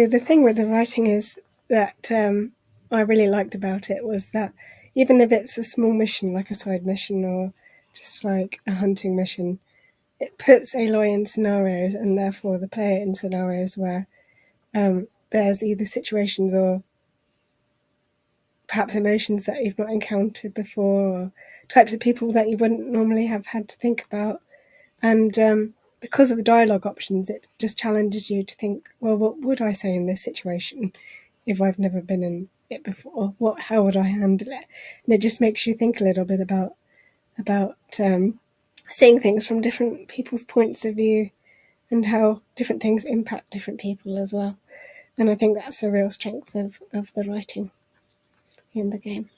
the thing with the writing is that I really liked about it was that even if it's a small mission, like a side mission or just like a hunting mission, it puts Aloy in scenarios and therefore the player in scenarios where there's either situations or perhaps emotions that you've not encountered before or types of people that you wouldn't normally have had to think about. And because of the dialogue options, it just challenges you to think, well, what would I say in this situation if I've never been in it before? How would I handle it? And it just makes you think a little bit about seeing things from different people's points of view and how different things impact different people as well. And I think that's a real strength of the writing in the game.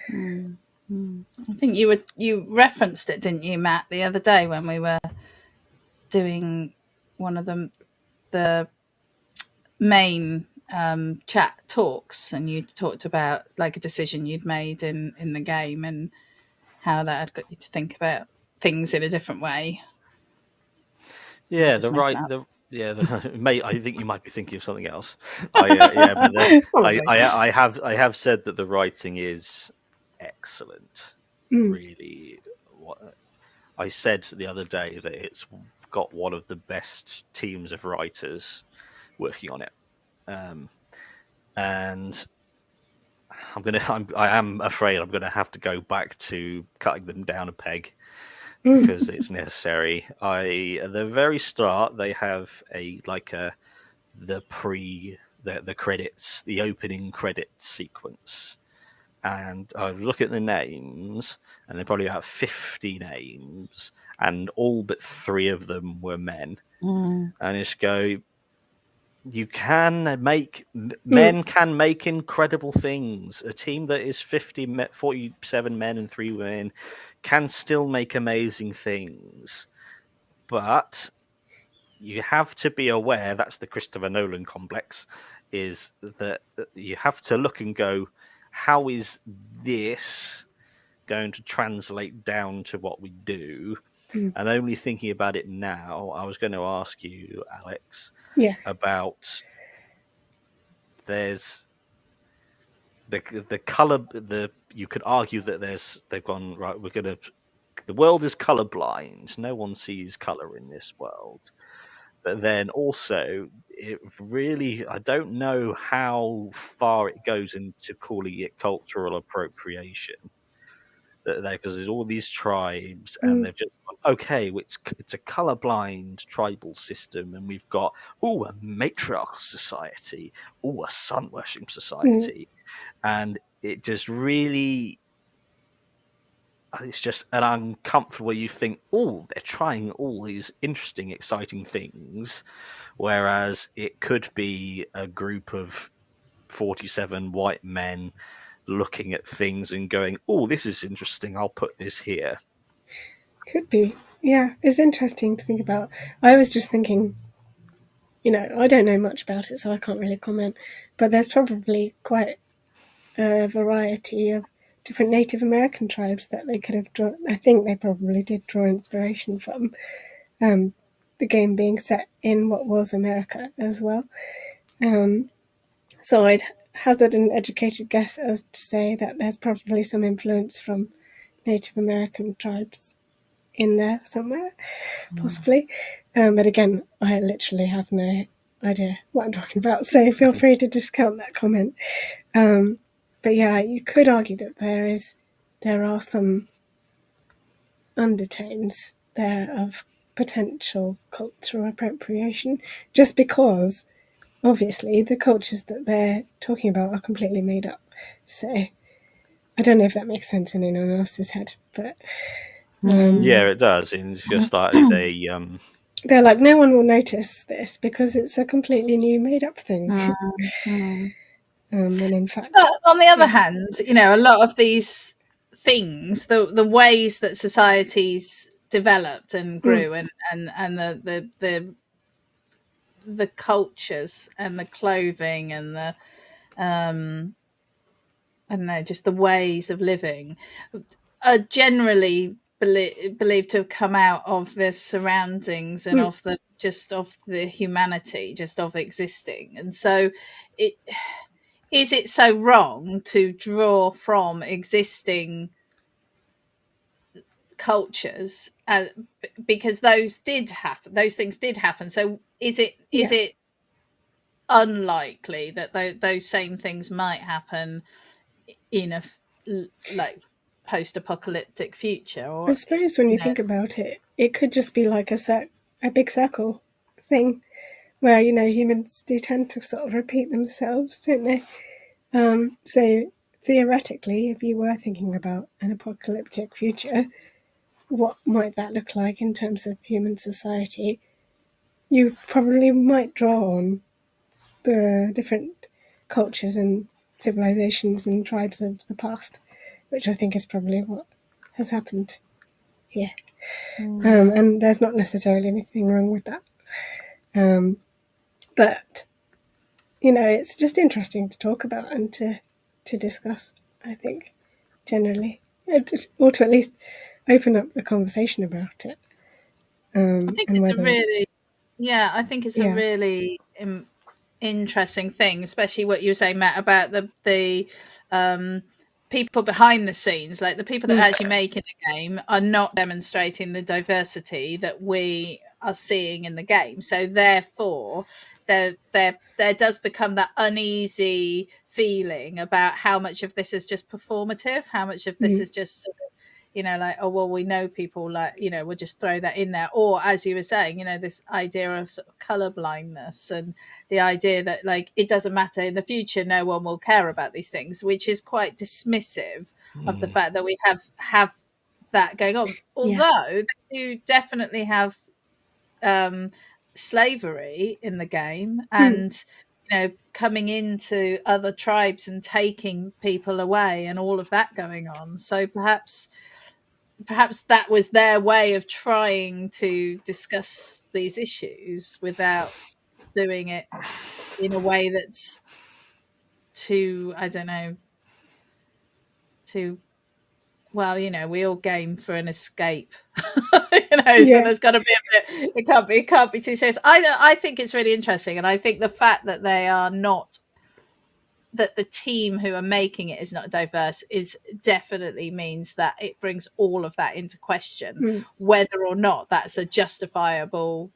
I think you referenced it, didn't you, Matt, the other day when we were doing one of the main chat talks, and you talked about like a decision you'd made in the game and how that had got you to think about things in a different way. Yeah, mate. I think you might be thinking of something else. I have said that the writing is excellent. Really, what I said the other day that it's got one of the best teams of writers working on it, and I am afraid I'm gonna have to go back to cutting them down a peg. Because it's necessary. At the very start, they have the credits, the opening credits sequence, and I look at the names, and there probably about 50 names, and all but 3 of them were men, and just go. You can make men can make incredible things. A team that is 47 men and 3 women can still make amazing things, but you have to be aware. That's the Christopher Nolan complex. Is that you have to look and go, how is this going to translate down to what we do? And only thinking about it now, I was going to ask you, Alex, about there's the color. You could argue that they've gone right. The world is colorblind. No one sees color in this world. But then also, I don't know how far it goes into calling it cultural appropriation. Because there's all these tribes, and they've just gone, okay, it's a colorblind tribal system, and we've got a matriarch society, a sun worship society, and it just really, it's just an uncomfortable. You think, they're trying all these interesting, exciting things, whereas it could be a group of 47 white men looking at things and going, this is interesting, I'll put this here. Could be. Yeah, it's interesting to think about. I was just thinking, I don't know much about it, so I can't really comment, but there's probably quite a variety of different Native American tribes that they could have drawn. I think they probably did draw inspiration from the game being set in what was America as well. So I'd hazard an educated guess as to say that there's probably some influence from Native American tribes in there somewhere, possibly. But again, I literally have no idea what I'm talking about, so feel free to discount that comment. But yeah, you could argue that there are some undertones there of potential cultural appropriation, just because obviously the cultures that they're talking about are completely made up. So I don't know if that makes sense in anyone else's head, but yeah, it does. And it's just like they're like, no one will notice this because it's a completely new made up thing. And in fact, but on the other hand, a lot of these things, the ways that societies developed and grew, and the cultures and the clothing and the I don't know, just the ways of living are generally believed to have come out of the surroundings and of the humanity, just of existing. And so is it so wrong to draw from existing cultures, because those things did happen? So is it unlikely that those same things might happen in a like post-apocalyptic future? I Or suppose when you think about it, it could just be like a big circle thing where, humans do tend to sort of repeat themselves, don't they? So theoretically, if you were thinking about an apocalyptic future, what might that look like in terms of human society? You probably might draw on the different cultures and civilizations and tribes of the past, which I think is probably what has happened here. And there's not necessarily anything wrong with that. But, it's just interesting to talk about and to discuss, I think, generally. Or to at least open up the conversation about it. I think And it's a whether it's, really, yeah, I think it's a yeah, really interesting thing, especially what you were saying, Matt, about the people behind the scenes, like the people that are actually making the game are not demonstrating the diversity that we are seeing in the game. So therefore, there does become that uneasy feeling about how much of this is just performative, how much of this is just sort of, like, oh, well, we know people, like, we'll just throw that in there. Or, as you were saying, this idea of sort of color blindness, and the idea that, like, it doesn't matter in the future, no one will care about these things, which is quite dismissive of the fact that we have that going on. yeah, Although they do definitely have slavery in the game, and coming into other tribes and taking people away and all of that going on. So perhaps that was their way of trying to discuss these issues without doing it in a way that's too, I don't know, too, well, we all game for an escape. So yeah, there's got to be a bit, it can't be too serious. I think it's really interesting, and I think the fact that they are not, that the team who are making it is not diverse, is definitely means that it brings all of that into question, whether or not that's a justifiable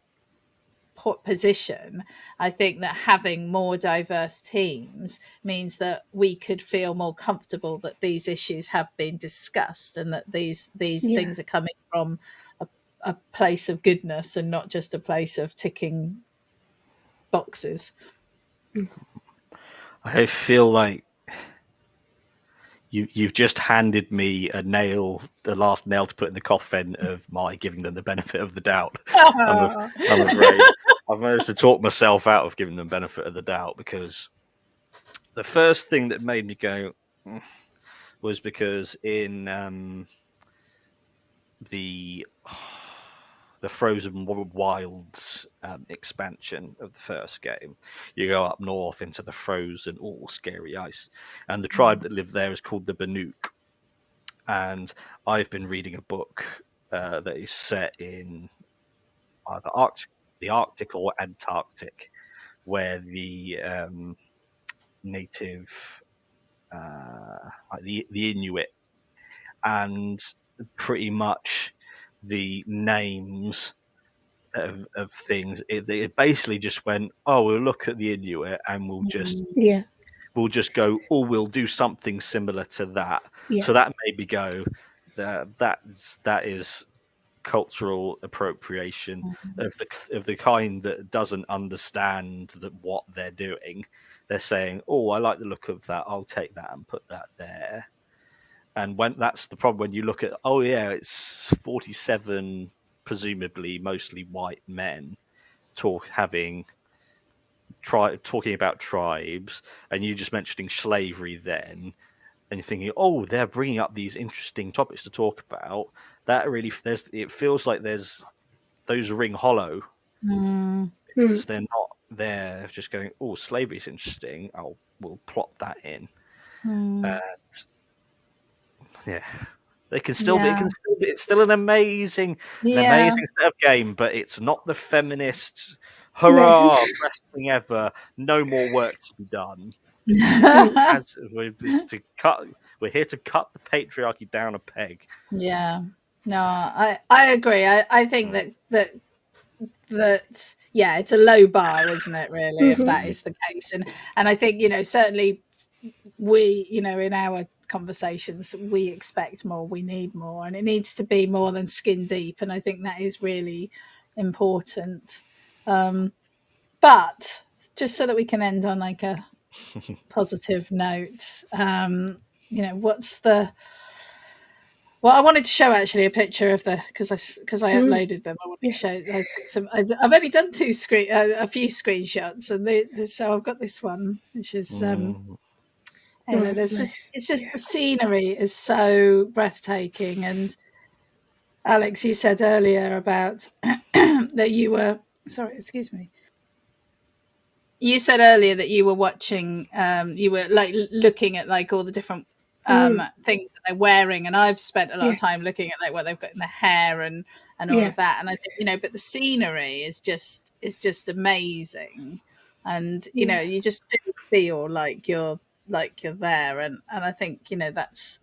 position. I think that having more diverse teams means that we could feel more comfortable that these issues have been discussed, and that these yeah, things are coming from a place of goodness and not just a place of ticking boxes. I feel like you've just handed me the last nail to put in the coffin of my giving them the benefit of the doubt. I'm afraid I've managed to talk myself out of giving them benefit of the doubt, because the first thing that made me go was because in the Frozen Wilds expansion of the first game, you go up north into the frozen, all scary ice, and the tribe that lived there is called the Banuk. And I've been reading a book that is set in either the Arctic or Antarctic, where the native, like the Inuit, and pretty much the names of things, it basically just went, oh, we'll look at the Inuit and we'll just go, oh, we'll do something similar to that. yeah, So that made me go, that is cultural appropriation of the kind that doesn't understand what they're doing. They're saying, oh, I like the look of that, I'll take that and put that there. And when that's the problem, when you look at, oh yeah, it's 47 presumably mostly white men talking about tribes, and you just mentioning slavery then, and you're thinking, oh, they're bringing up these interesting topics to talk about. That really, it feels like those ring hollow, because they're not there just going, oh, slavery's interesting, we'll plot that in. And yeah, They can still be. It can still be. It's still an amazing set of game, but it's not the feminist. Hurrah! No. Best thing ever. No more work to be done. We're here to cut the patriarchy down a peg. Yeah. No, I agree. I think that it's a low bar, isn't it, really, if that is the case. And I think, certainly we, in our conversations, we expect more, we need more, and it needs to be more than skin deep. And I think that is really important. But just so that we can end on like a positive note, what's the well, I wanted to show actually a picture of because I uploaded them. I wanted to show. I took some. I've only done a few screenshots, and so I've got this one, which is there's nice. it's just the scenery is so breathtaking. And Alex, you said earlier about that you were excuse me. You said earlier that you were watching, you were like looking at like all the different things that they're wearing, and I've spent a lot of time looking at like what they've got in their hair and all of that. And I think but the scenery is just amazing, and you just do feel like you're there, and I think that's.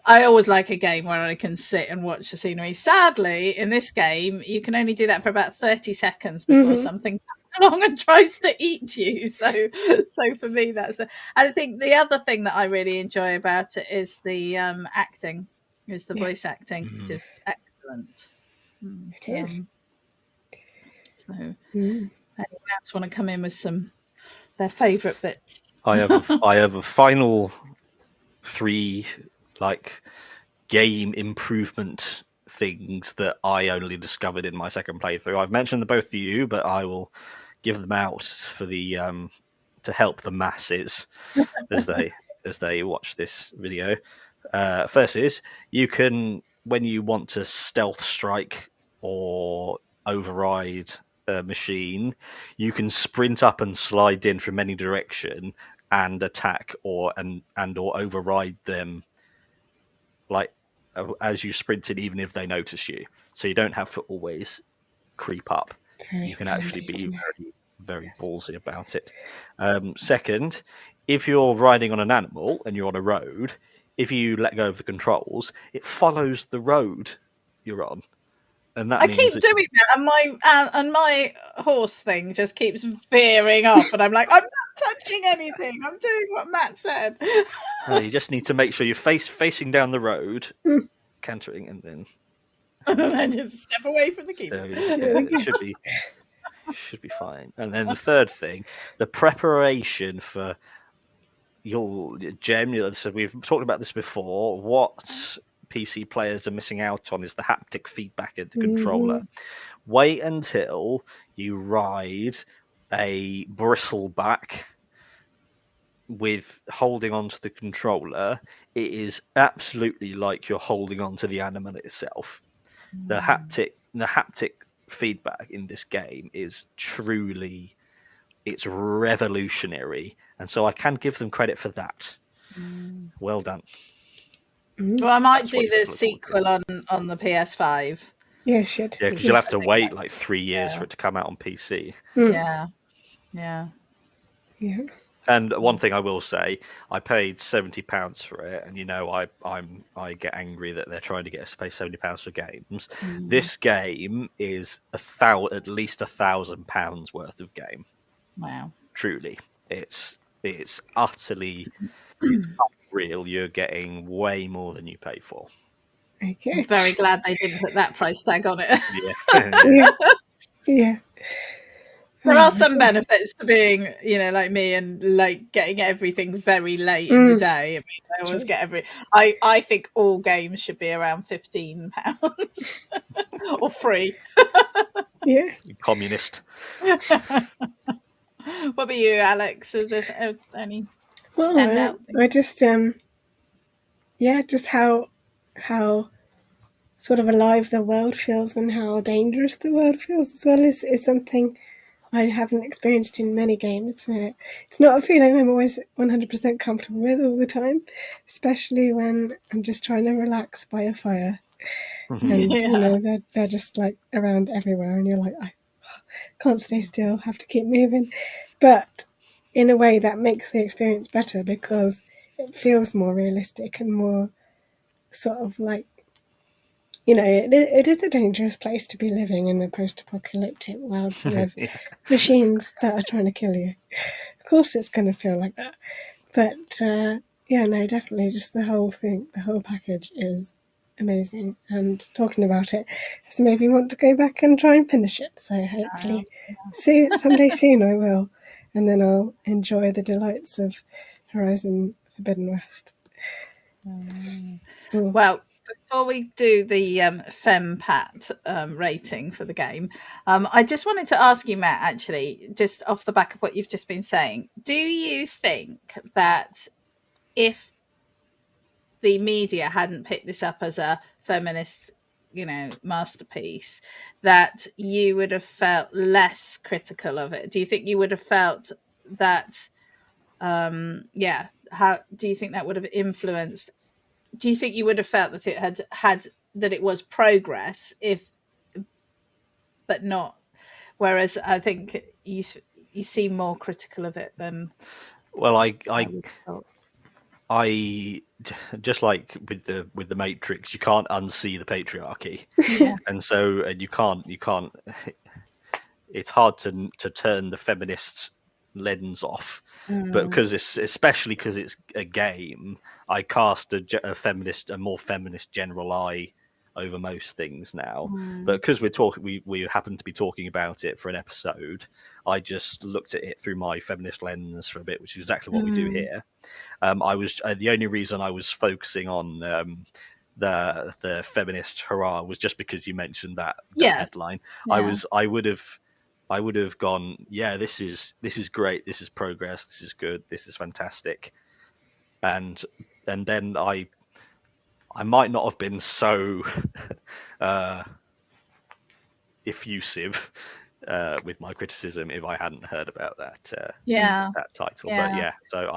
I always like a game where I can sit and watch the scenery. Sadly, in this game, you can only do that for about 30 seconds before something comes along and tries to eat you. So for me, I think the other thing that I really enjoy about it is the acting, is the voice acting, which is excellent. It is. So, anyone else want to come in with their favourite bits? I have a final 3 game improvement things that I only discovered in my second playthrough. I've mentioned them both to you, but I will give them out for the to help the masses as they watch this video. First is you can, when you want to stealth strike or override a machine, you can sprint up and slide in from any direction and attack or override them as you sprint in, even if they notice you. So you don't have to always creep up. You can actually be very, very ballsy about it. Second, if you're riding on an animal and you're on a road, if you let go of the controls, it follows the road you're on. And that I keep doing that, and my horse thing just keeps veering off, and I'm like, I'm not touching anything. I'm doing what Matt said. You just need to make sure you're facing down the road, cantering, and then just step away from the keyboard. It should be fine. And then the third thing, the preparation for your Jem. So we've talked about this before. What PC players are missing out on is the haptic feedback of the controller. Wait until you ride a bristleback with holding onto the controller. It is absolutely like you're holding onto the animal itself. The haptic feedback in this game is truly, it's revolutionary, and so I can give them credit for that. Well done. Well, I might do the sequel on the PS5. Yeah, you should. Yeah, because you'll have to wait like 3 years for it to come out on PC. Yeah. And one thing I will say, I paid £70 for it, and I get angry that they're trying to get us to pay £70 for games. This game is at least £1,000 worth of game. Wow! Truly, it's utterly it's unreal. You're getting way more than you pay for. Okay. I'm very glad they didn't put that price tag on it. Yeah. There are some benefits to being, like me, and like getting everything very late in the day. I mean, I always get I think all games should be around £15 or free. Yeah. Communist. What about you, Alex? Is there any standout thing? I just just how sort of alive the world feels and how dangerous the world feels as well is something I haven't experienced in many games. It's not a feeling I'm always 100% comfortable with all the time, especially when I'm just trying to relax by a fire. And, they're just like around everywhere, and you're like, I can't stay still, have to keep moving. But in a way that makes the experience better because it feels more realistic and more sort of like, it is a dangerous place to be living in a post-apocalyptic world full of machines that are trying to kill you. Of course it's going to feel like that. But, definitely just the whole thing, the whole package is amazing. And talking about it has made me want to go back and try and finish it. So hopefully someday soon I will. And then I'll enjoy the delights of Horizon Forbidden West. Well, before we do the FemPat rating for the game, I just wanted to ask you, Matt, actually, just off the back of what you've just been saying, do you think that if the media hadn't picked this up as a feminist, masterpiece, that you would have felt less critical of it? Do you think you would have felt that, how do you think that would have influenced? Do you think you would have felt that it had that it was progress but not? Whereas I think you seem more critical of it than. Well, I just like with the Matrix, you can't unsee the patriarchy, and you can't. It's hard to turn the feminists' lens off, but especially because it's a game, I cast a more feminist general eye over most things now. But because we happen to be talking about it for an episode, I just looked at it through my feminist lens for a bit, which is exactly what we do here. I was the only reason I was focusing on the feminist hurrah was just because you mentioned that headline. I would have gone, yeah, this is great, this is progress, this is good, this is fantastic, and then I might not have been so effusive with my criticism if I hadn't heard about that title. But so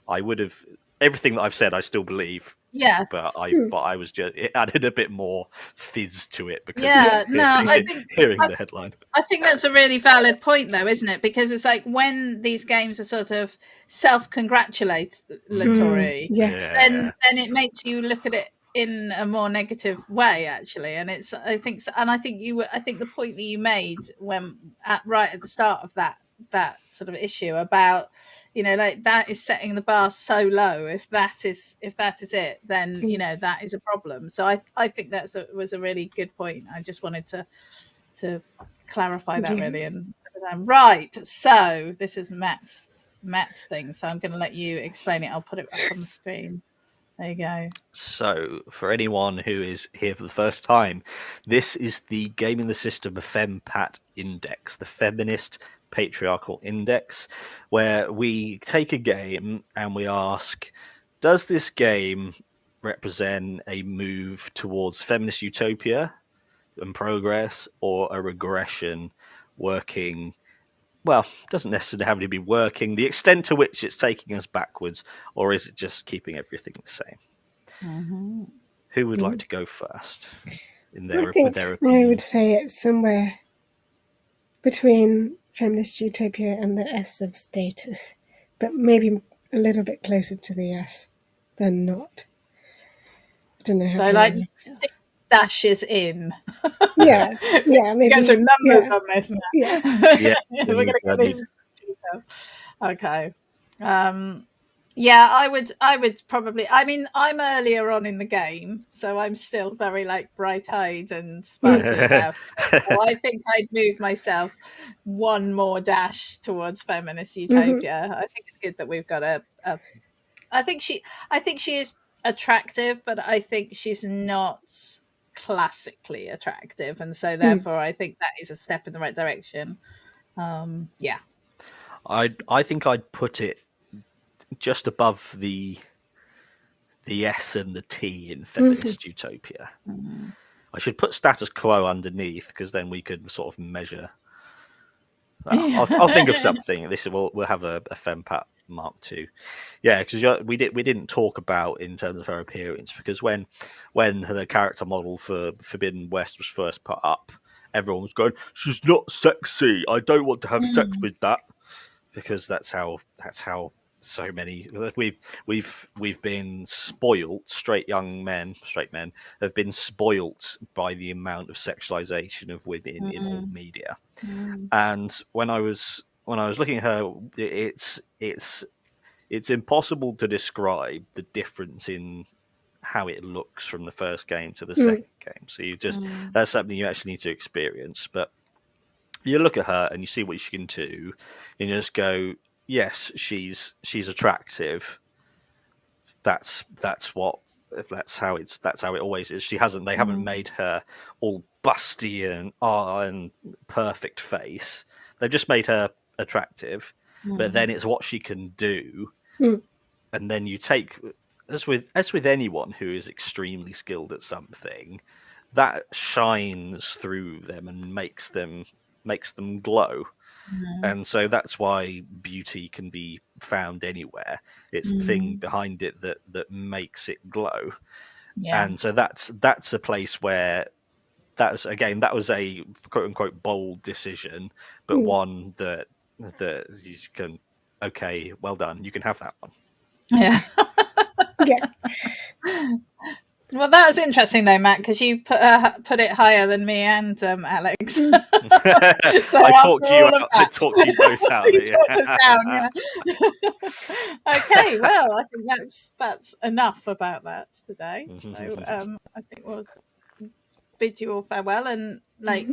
I would have, everything that I've said I still believe. Yes. But I was just, it added a bit more fizz to it because I think hearing the headline. I think that's a really valid point, though, isn't it? Because it's like when these games are sort of self-congratulatory, then it makes you look at it in a more negative way, actually. And I think the point that you made right at the start of that sort of issue about, like that is setting the bar so low. If that is it, then that is a problem. So I think was a really good point. I just wanted to clarify that really. And right, so this is Matt's thing. So I'm going to let you explain it. I'll put it up on the screen. There you go. So, for anyone who is here for the first time, this is the Gaming the System FemPat Index, the Feminist Patriarchal Index, where we take a game and we ask, does this game represent a move towards feminist utopia and progress, or a regression working? Well, doesn't necessarily have to be working, the extent to which it's taking us backwards, or is it just keeping everything the same? Mm-hmm. Who would like to go first with their opinion? I would say it's somewhere between feminist utopia and the S of status, but maybe a little bit closer to the S than not. I don't know how. So like 6 dashes in. Yeah, maybe get some numbers on this. Yeah, we're going to get these. Okay. I would probably. I mean, I'm earlier on in the game, so I'm still very like bright-eyed and sparkly about it. So I think I'd move myself one more dash towards feminist utopia. I think it's good that we've got I think she is attractive, but I think she's not classically attractive, and so therefore I think that is a step in the right direction. I think I'd put it just above the S and the T in feminist utopia. I should put status quo underneath, because then we could sort of measure I'll think of something. We'll have a FemPat Mark II. Yeah, because we didn't talk about in terms of her appearance, because when the character model for Forbidden West was first put up, everyone was going, "She's not sexy. I don't want to have sex with that," because that's how so many we've been spoilt. Straight men have been spoilt by the amount of sexualization of women in all media. And when I was looking at her, it's impossible to describe the difference in how it looks from the first game to the second game. So that's something you actually need to experience. But you look at her and you see what she can do, and you just go, yes, she's attractive. That's how it always is. They haven't made her all busty and perfect face. They've just made her attractive. But then it's what she can do. And then you take, as with anyone who is extremely skilled at something, that shines through them and makes them glow. And so that's why beauty can be found anywhere. It's the thing behind it that makes it glow. And so that's a place where that was a quote unquote bold decision, but one that you can, okay, well done, you can have that one. Yeah. Well, that was interesting though, Matt, because you put it higher than me and Alex. So I talked you both out. You talked us down. Yeah. Okay, well, I think that's enough about that today. So I think we'll bid you all farewell, and like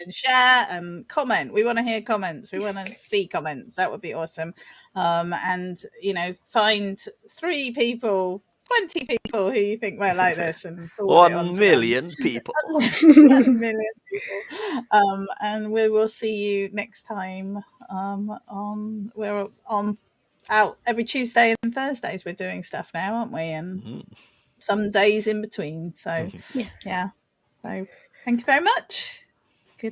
and share and comment. We want to hear comments. We want to see comments. That would be awesome. And find 3 people, 20 people who you think might like this, and 1 million people. 1 million people. And we will see you next time. We're out every Tuesday and Thursdays. We're doing stuff now, aren't we? And some days in between. So yeah. So thank you very much.